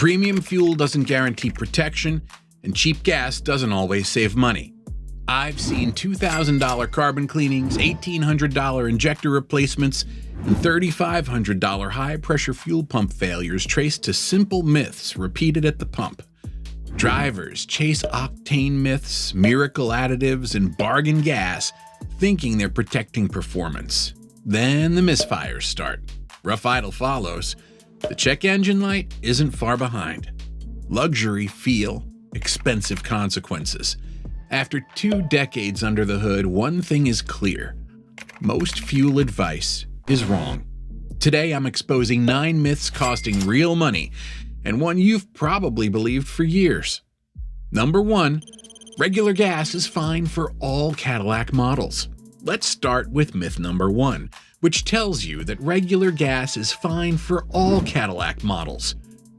Premium fuel doesn't guarantee protection, and cheap gas doesn't always save money. I've seen $2,000 carbon cleanings, $1,800 injector replacements, and $3,500 high-pressure fuel pump failures traced to simple myths repeated at the pump. Drivers chase octane myths, miracle additives, and bargain gas, thinking they're protecting performance. Then the misfires start. Rough idle follows. The check engine light isn't far behind. Luxury feel, expensive consequences. After 2 decades under the hood, one thing is clear. Most fuel advice is wrong. Today I'm exposing 9 myths costing real money, and one you've probably believed for years. Number 1, regular gas is fine for all Cadillac models. Let's start with myth number 1, which tells you that regular gas is fine for all Cadillac models.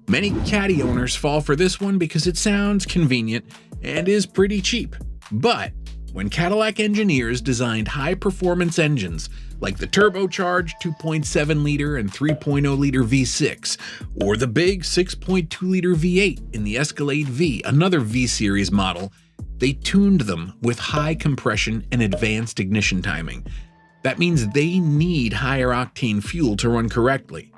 Many Caddy owners fall for this one because it sounds convenient and is pretty cheap. But when Cadillac engineers designed high-performance engines like the turbocharged 2.7-liter and 3.0-liter V6, or the big 6.2-liter V8 in the Escalade V, another V-Series model, they tuned them with high compression and advanced ignition timing. That means they need higher octane fuel to run correctly.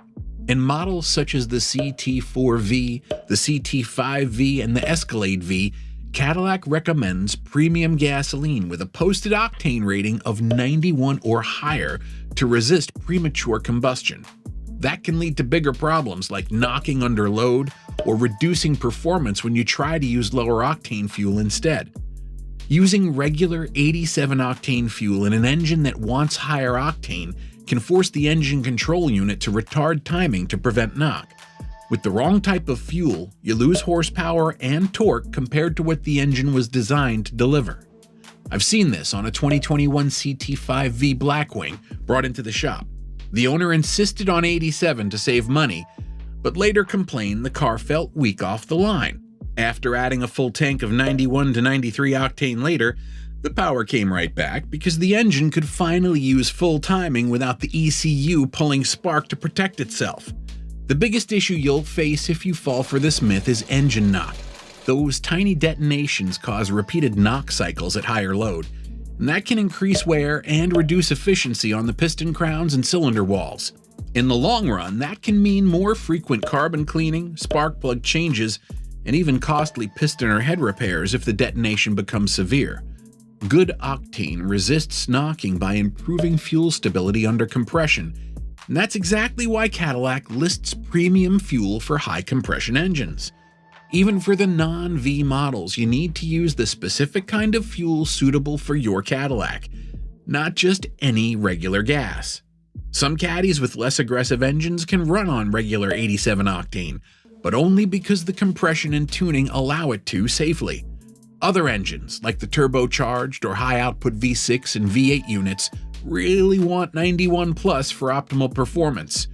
In models such as the CT4V, the CT5V, and the Escalade V, Cadillac recommends premium gasoline with a posted octane rating of 91 or higher to resist premature combustion. That can lead to bigger problems like knocking under load or reducing performance when you try to use lower octane fuel instead. Using regular 87 octane fuel in an engine that wants higher octane can force the engine control unit to retard timing to prevent knock. With the wrong type of fuel, you lose horsepower and torque compared to what the engine was designed to deliver. I've seen this on a 2021 CT5V Blackwing brought into the shop. The owner insisted on 87 to save money, but later complained the car felt weak off the line. After adding a full tank of 91 to 93 octane later, the power came right back because the engine could finally use full timing without the ECU pulling spark to protect itself. The biggest issue you'll face if you fall for this myth is engine knock. Those tiny detonations cause repeated knock cycles at higher load, and that can increase wear and reduce efficiency on the piston crowns and cylinder walls. In the long run, that can mean more frequent carbon cleaning, spark plug changes, and even costly piston or head repairs if the detonation becomes severe. Good octane resists knocking by improving fuel stability under compression, and that's exactly why Cadillac lists premium fuel for high compression engines. Even for the non-V models, you need to use the specific kind of fuel suitable for your Cadillac, not just any regular gas. Some Caddies with less aggressive engines can run on regular 87 octane, but only because the compression and tuning allow it to safely. Other engines, like the turbocharged or high-output V6 and V8 units, really want 91 plus for optimal performance.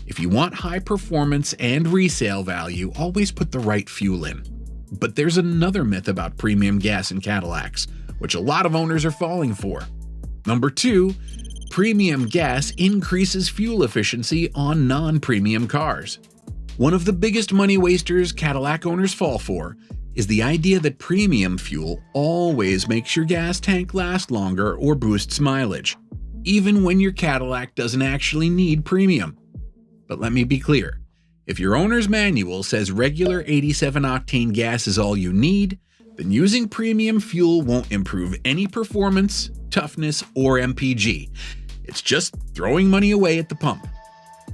If you want high performance and resale value, always put the right fuel in. But there's another myth about premium gas in Cadillacs, which a lot of owners are falling for. Number 2, premium gas increases fuel efficiency on non-premium cars. One of the biggest money wasters Cadillac owners fall for is the idea that premium fuel always makes your gas tank last longer or boosts mileage, even when your Cadillac doesn't actually need premium. But let me be clear, if your owner's manual says regular 87 octane gas is all you need, then using premium fuel won't improve any performance, toughness, or MPG. It's just throwing money away at the pump.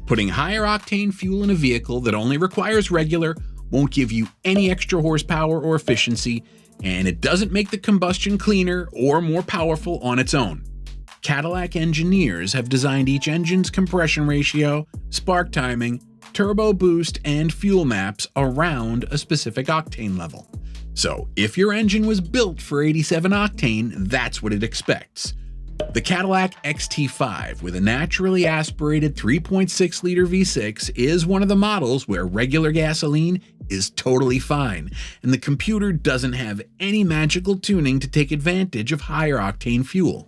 Putting higher octane fuel in a vehicle that only requires regular won't give you any extra horsepower or efficiency, and it doesn't make the combustion cleaner or more powerful on its own. Cadillac engineers have designed each engine's compression ratio, spark timing, turbo boost, and fuel maps around a specific octane level. So if your engine was built for 87 octane, that's what it expects. The Cadillac XT5 with a naturally aspirated 3.6-liter V6 is one of the models where regular gasoline is totally fine, and the computer doesn't have any magical tuning to take advantage of higher octane fuel.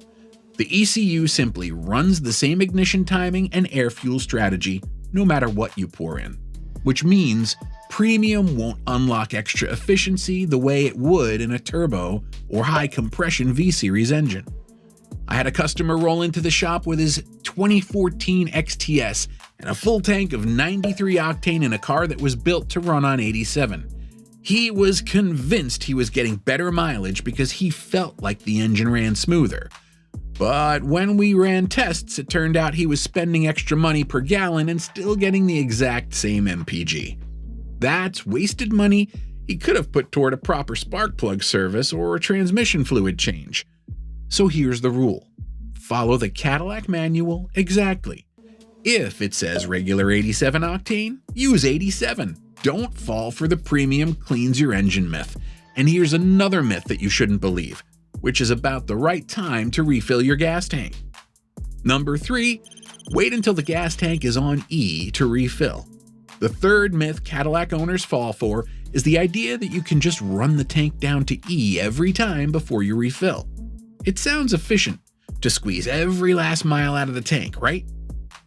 The ECU simply runs the same ignition timing and air fuel strategy no matter what you pour in. which means premium won't unlock extra efficiency the way it would in a turbo or high compression V-Series engine. I had a customer roll into the shop with his 2014 XTS and a full tank of 93 octane in a car that was built to run on 87. He was convinced he was getting better mileage because he felt like the engine ran smoother. But when we ran tests, it turned out he was spending extra money per gallon and still getting the exact same MPG. That's wasted money he could have put toward a proper spark plug service or a transmission fluid change. So here's the rule. Follow the Cadillac manual exactly. If it says regular 87 octane, use 87. Don't fall for the premium cleans your engine myth. And here's another myth that you shouldn't believe, which is about the right time to refill your gas tank. Number 3, wait until the gas tank is on E to refill. The third myth Cadillac owners fall for is the idea that you can just run the tank down to E every time before you refill. It sounds efficient to squeeze every last mile out of the tank, right?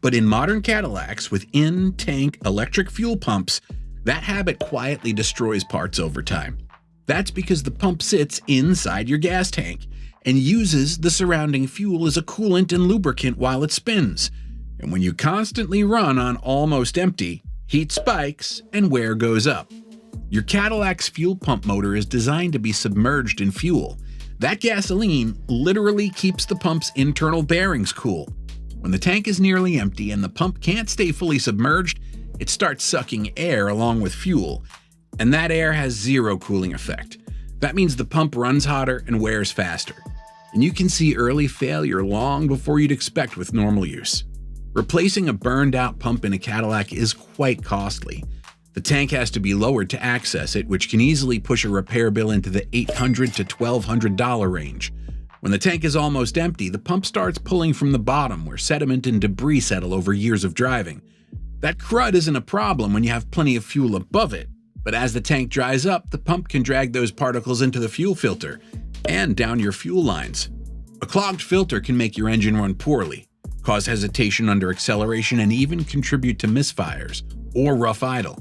But in modern Cadillacs with in-tank electric fuel pumps, that habit quietly destroys parts over time. That's because the pump sits inside your gas tank and uses the surrounding fuel as a coolant and lubricant while it spins. And when you constantly run on almost empty, heat spikes and wear goes up. Your Cadillac's fuel pump motor is designed to be submerged in fuel. That gasoline literally keeps the pump's internal bearings cool. When the tank is nearly empty and the pump can't stay fully submerged, it starts sucking air along with fuel, and that air has zero cooling effect. That means the pump runs hotter and wears faster. And you can see early failure long before you'd expect with normal use. Replacing a burned out pump in a Cadillac is quite costly. The tank has to be lowered to access it, which can easily push a repair bill into the $800 to $1,200 range. When the tank is almost empty, the pump starts pulling from the bottom where sediment and debris settle over years of driving. That crud isn't a problem when you have plenty of fuel above it, but as the tank dries up, the pump can drag those particles into the fuel filter and down your fuel lines. A clogged filter can make your engine run poorly, cause hesitation under acceleration, and even contribute to misfires or rough idle.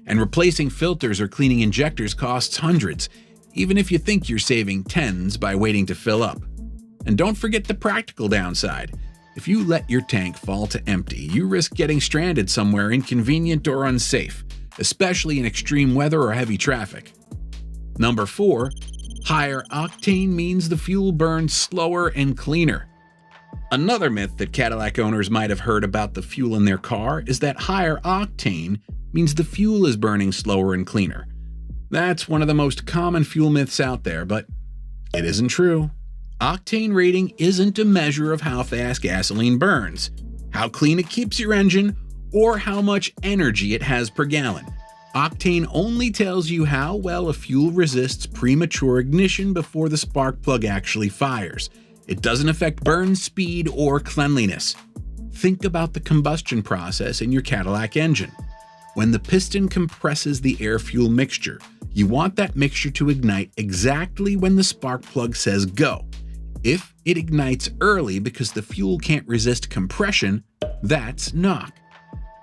And replacing filters or cleaning injectors costs hundreds, even if you think you're saving tens by waiting to fill up. And don't forget the practical downside. If you let your tank fall to empty, you risk getting stranded somewhere inconvenient or unsafe, especially in extreme weather or heavy traffic. Number 4, higher octane means the fuel burns slower and cleaner. Another myth that Cadillac owners might have heard about the fuel in their car is that higher octane means the fuel is burning slower and cleaner. That's one of the most common fuel myths out there, but it isn't true. Octane rating isn't a measure of how fast gasoline burns, how clean it keeps your engine, or how much energy it has per gallon. Octane only tells you how well a fuel resists premature ignition before the spark plug actually fires. It doesn't affect burn speed or cleanliness. Think about the combustion process in your Cadillac engine. When the piston compresses the air-fuel mixture, you want that mixture to ignite exactly when the spark plug says go. If it ignites early because the fuel can't resist compression, that's knock.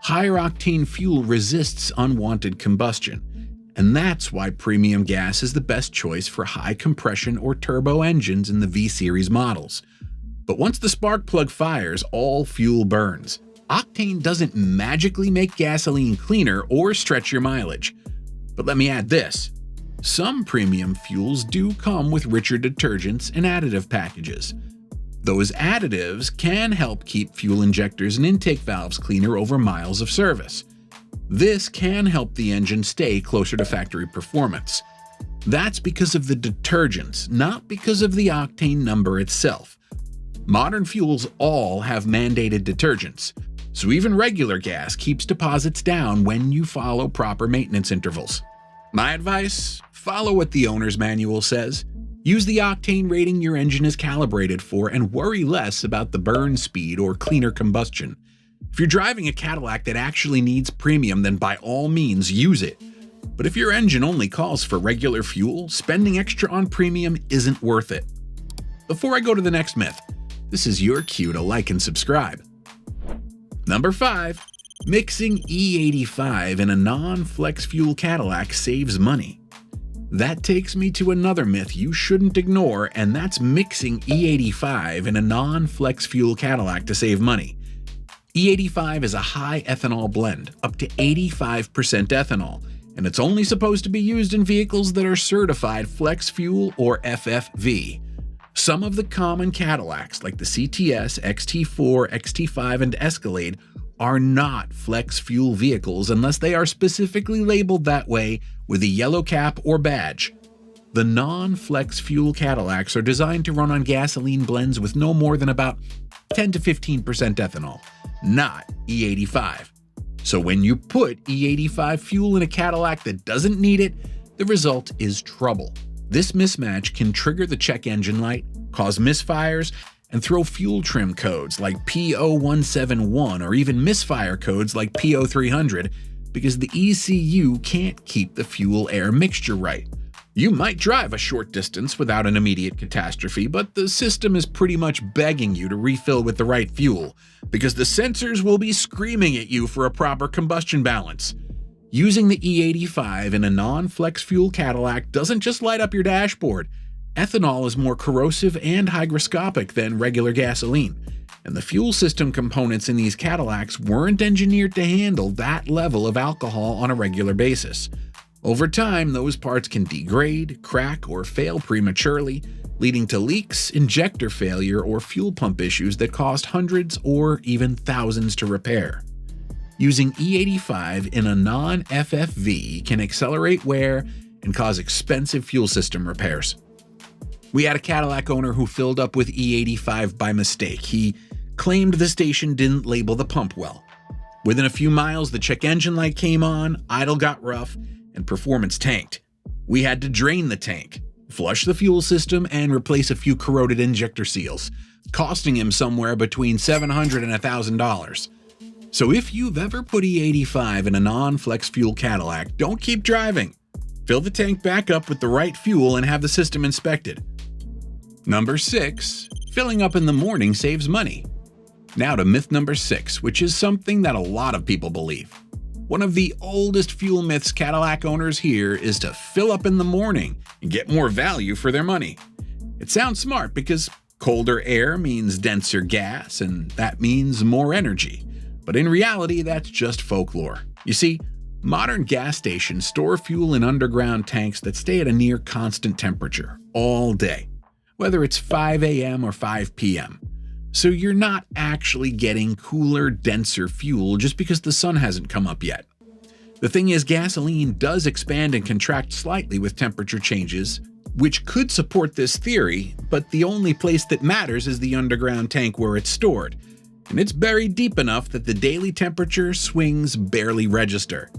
Higher octane fuel resists unwanted combustion, and that's why premium gas is the best choice for high compression or turbo engines in the V-Series models. But once the spark plug fires, all fuel burns. Octane doesn't magically make gasoline cleaner or stretch your mileage. But let me add this. Some premium fuels do come with richer detergents and additive packages. Those additives can help keep fuel injectors and intake valves cleaner over miles of service. This can help the engine stay closer to factory performance. That's because of the detergents, not because of the octane number itself. Modern fuels all have mandated detergents, so even regular gas keeps deposits down when you follow proper maintenance intervals. My advice? Follow what the owner's manual says. Use the octane rating your engine is calibrated for and worry less about the burn speed or cleaner combustion. If you're driving a Cadillac that actually needs premium, then by all means use it. But if your engine only calls for regular fuel, spending extra on premium isn't worth it. Before I go to the next myth, this is your cue to like and subscribe. Number 5, Mixing E85 in a non-flex fuel Cadillac saves money. That takes me to another myth you shouldn't ignore, and that's mixing E85 in a non-flex fuel Cadillac to save money. E85 is a high ethanol blend, up to 85% ethanol, and it's only supposed to be used in vehicles that are certified flex fuel or FFV. Some of the common Cadillacs, like the CTS, XT4, XT5, and Escalade, are not flex fuel vehicles unless they are specifically labeled that way with a yellow cap or badge. The non-flex fuel Cadillacs are designed to run on gasoline blends with no more than about 10 to 15% ethanol, not E85. So when you put E85 fuel in a Cadillac that doesn't need it, the result is trouble. This mismatch can trigger the check engine light, cause misfires, and throw fuel trim codes like P0171 or even misfire codes like P0300 because the ECU can't keep the fuel-air mixture right. You might drive a short distance without an immediate catastrophe, but the system is pretty much begging you to refill with the right fuel because the sensors will be screaming at you for a proper combustion balance. Using the E85 in a non-flex fuel Cadillac doesn't just light up your dashboard. Ethanol is more corrosive and hygroscopic than regular gasoline, and the fuel system components in these Cadillacs weren't engineered to handle that level of alcohol on a regular basis. Over time, those parts can degrade, crack, or fail prematurely, leading to leaks, injector failure, or fuel pump issues that cost hundreds or even thousands to repair. Using E85 in a non-FFV can accelerate wear and cause expensive fuel system repairs. We had a Cadillac owner who filled up with E85 by mistake. He claimed the station didn't label the pump well. Within a few miles, the check engine light came on, idle got rough, and performance tanked. We had to drain the tank, flush the fuel system, and replace a few corroded injector seals, costing him somewhere between $700 and $1,000. So if you've ever put E85 in a non-flex fuel Cadillac, don't keep driving. Fill the tank back up with the right fuel and have the system inspected. Number 6. Filling up in the morning saves money. Now to myth number 6, which is something that a lot of people believe. One of the oldest fuel myths Cadillac owners hear is to fill up in the morning and get more value for their money. It sounds smart because colder air means denser gas, and that means more energy. But in reality, that's just folklore. You see, modern gas stations store fuel in underground tanks that stay at a near constant temperature all day, whether it's 5 a.m. or 5 p.m. So you're not actually getting cooler, denser fuel just because the sun hasn't come up yet. The thing is, gasoline does expand and contract slightly with temperature changes, which could support this theory, but the only place that matters is the underground tank where it's stored. And it's buried deep enough that the daily temperature swings barely register.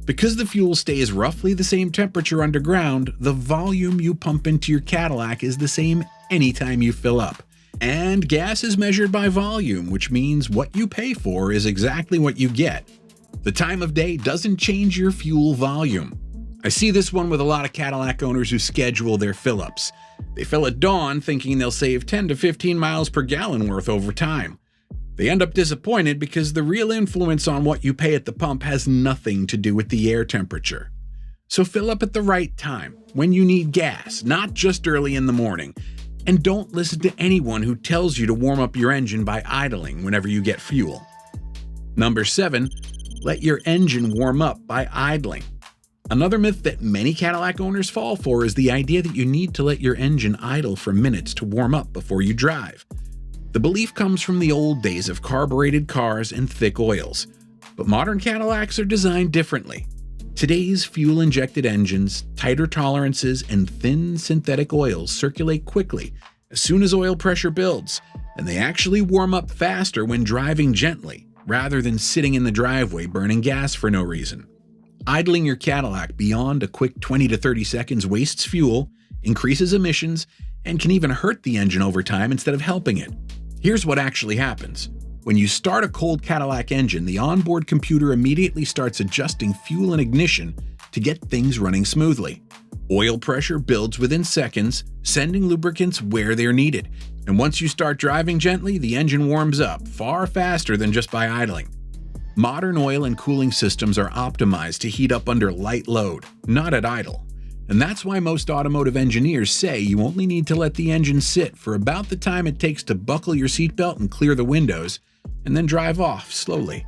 Because the fuel stays roughly the same temperature underground, the volume you pump into your Cadillac is the same anytime you fill up. And gas is measured by volume, which means what you pay for is exactly what you get. The time of day doesn't change your fuel volume. I see this one with a lot of Cadillac owners who schedule their fill-ups. They fill at dawn thinking they'll save 10 to 15 miles per gallon worth over time. They end up disappointed because the real influence on what you pay at the pump has nothing to do with the air temperature. So fill up at the right time, when you need gas, not just early in the morning. And don't listen to anyone who tells you to warm up your engine by idling whenever you get fuel. Number 7, let your engine warm up by idling. Another myth that many Cadillac owners fall for is the idea that you need to let your engine idle for minutes to warm up before you drive. The belief comes from the old days of carbureted cars and thick oils, but modern Cadillacs are designed differently. Today's fuel-injected engines, tighter tolerances, and thin synthetic oils circulate quickly as soon as oil pressure builds, and they actually warm up faster when driving gently, rather than sitting in the driveway burning gas for no reason. Idling your Cadillac beyond a quick 20 to 30 seconds wastes fuel, increases emissions, and can even hurt the engine over time instead of helping it. Here's what actually happens. When you start a cold Cadillac engine, the onboard computer immediately starts adjusting fuel and ignition to get things running smoothly. Oil pressure builds within seconds, sending lubricants where they're needed. And once you start driving gently, the engine warms up far faster than just by idling. Modern oil and cooling systems are optimized to heat up under light load, not at idle. And that's why most automotive engineers say you only need to let the engine sit for about the time it takes to buckle your seatbelt and clear the windows, and then drive off slowly.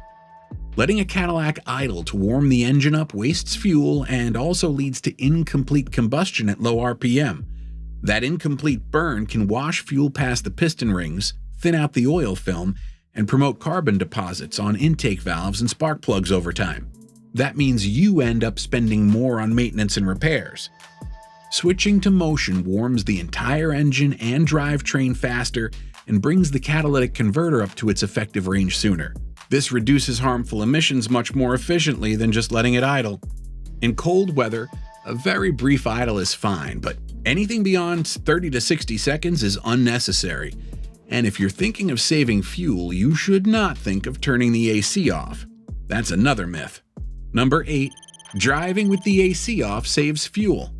Letting a Cadillac idle to warm the engine up wastes fuel and also leads to incomplete combustion at low RPM. That incomplete burn can wash fuel past the piston rings, thin out the oil film, and promote carbon deposits on intake valves and spark plugs over time. That means you end up spending more on maintenance and repairs. Switching to motion warms the entire engine and drivetrain faster and brings the catalytic converter up to its effective range sooner. This reduces harmful emissions much more efficiently than just letting it idle. In cold weather, a very brief idle is fine, but anything beyond 30 to 60 seconds is unnecessary. And if you're thinking of saving fuel, you should not think of turning the AC off. That's another myth. Number 8. Driving with the AC off saves fuel.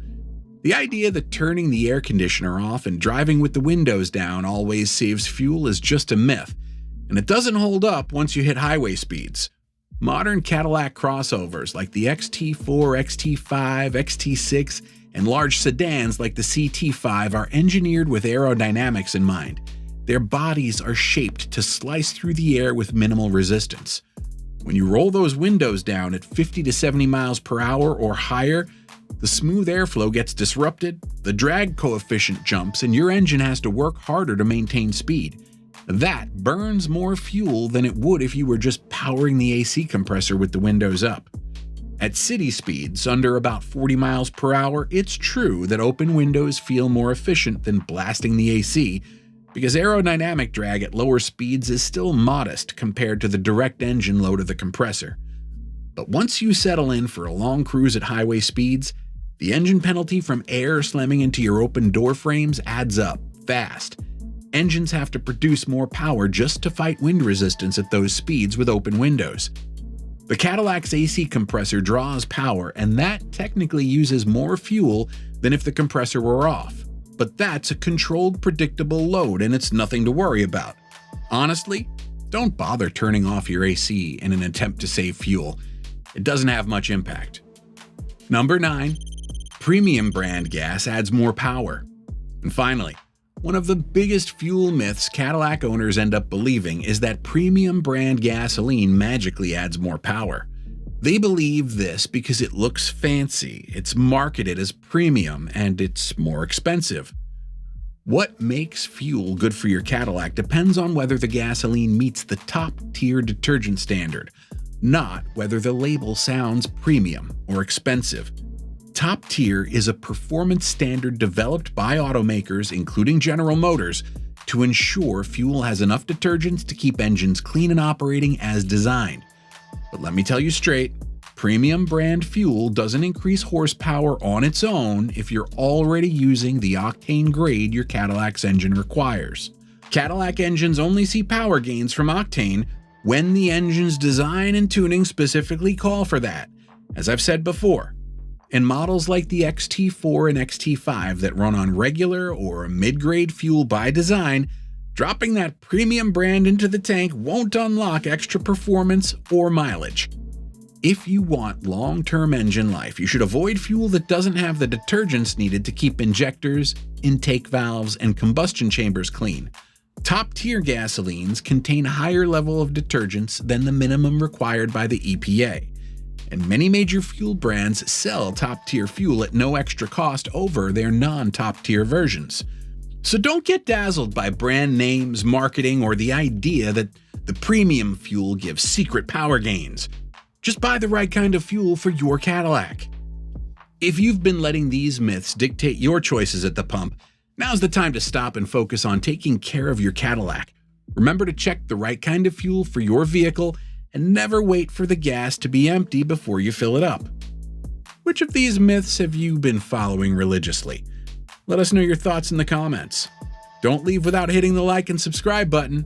The idea that turning the air conditioner off and driving with the windows down always saves fuel is just a myth, and it doesn't hold up once you hit highway speeds. Modern Cadillac crossovers like the XT4, XT5, XT6, and large sedans like the CT5 are engineered with aerodynamics in mind. Their bodies are shaped to slice through the air with minimal resistance. When you roll those windows down at 50 to 70 miles per hour or higher, the smooth airflow gets disrupted, the drag coefficient jumps, and your engine has to work harder to maintain speed. That burns more fuel than it would if you were just powering the AC compressor with the windows up. At city speeds under about 40 miles per hour, it's true that open windows feel more efficient than blasting the AC, because aerodynamic drag at lower speeds is still modest compared to the direct engine load of the compressor. But once you settle in for a long cruise at highway speeds, the engine penalty from air slamming into your open door frames adds up fast. Engines have to produce more power just to fight wind resistance at those speeds with open windows. The Cadillac's AC compressor draws power, and that technically uses more fuel than if the compressor were off. But that's a controlled, predictable load, and it's nothing to worry about. Honestly, don't bother turning off your AC in an attempt to save fuel. It doesn't have much impact. Number 9. Premium brand gas adds more power. And finally, one of the biggest fuel myths Cadillac owners end up believing is that premium brand gasoline magically adds more power. They believe this because it looks fancy, it's marketed as premium, and it's more expensive. What makes fuel good for your Cadillac depends on whether the gasoline meets the top-tier detergent standard, not whether the label sounds premium or expensive. Top tier is a performance standard developed by automakers, including General Motors, to ensure fuel has enough detergents to keep engines clean and operating as designed. But let me tell you straight, premium brand fuel doesn't increase horsepower on its own if you're already using the octane grade your Cadillac's engine requires. Cadillac engines only see power gains from octane when the engine's design and tuning specifically call for that, as I've said before. In models like the XT4 and XT5 that run on regular or mid-grade fuel by design, dropping that premium brand into the tank won't unlock extra performance or mileage. If you want long-term engine life, you should avoid fuel that doesn't have the detergents needed to keep injectors, intake valves, and combustion chambers clean. Top-tier gasolines contain a higher level of detergents than the minimum required by the EPA, and many major fuel brands sell top-tier fuel at no extra cost over their non-top-tier versions. So don't get dazzled by brand names, marketing, or the idea that the premium fuel gives secret power gains. Just buy the right kind of fuel for your Cadillac. If you've been letting these myths dictate your choices at the pump, now's the time to stop and focus on taking care of your Cadillac. Remember to check the right kind of fuel for your vehicle and never wait for the gas to be empty before you fill it up. Which of these myths have you been following religiously? Let us know your thoughts in the comments. Don't leave without hitting the like and subscribe button.